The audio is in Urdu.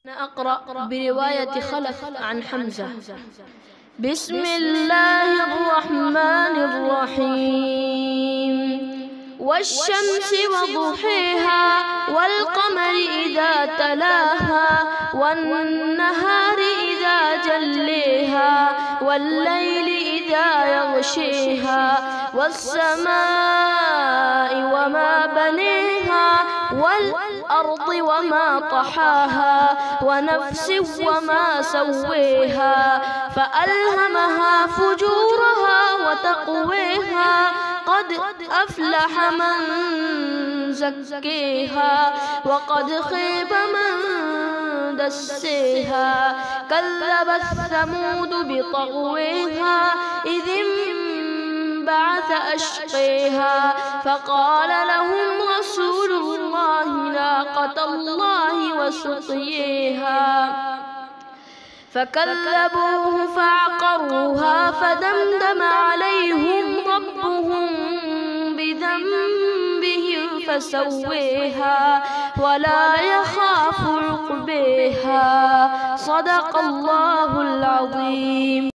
أقرأ برواية خلف عن حمزة. بسم الله الرحمن الرحيم. والشمس وضحيها والقمر إذا تلاها والنهار إذا جليها والليل إذا يغشيها والسماء وما بنيها والأرض وما طحاها ونفس وما سويها فألهمها فجورها وتقويها قد أفلح من زكيها وقد خيب من دسيها. كذبت ثمود بطغويها إذ انبعث أشقيها فقال لهم رسول الله ناقة الله وسقيها فكذبوه فعقروها فدمدم عليهم ربهم بذنبهم فسويها ولا يخاف عقبيها. صدق الله العظيم.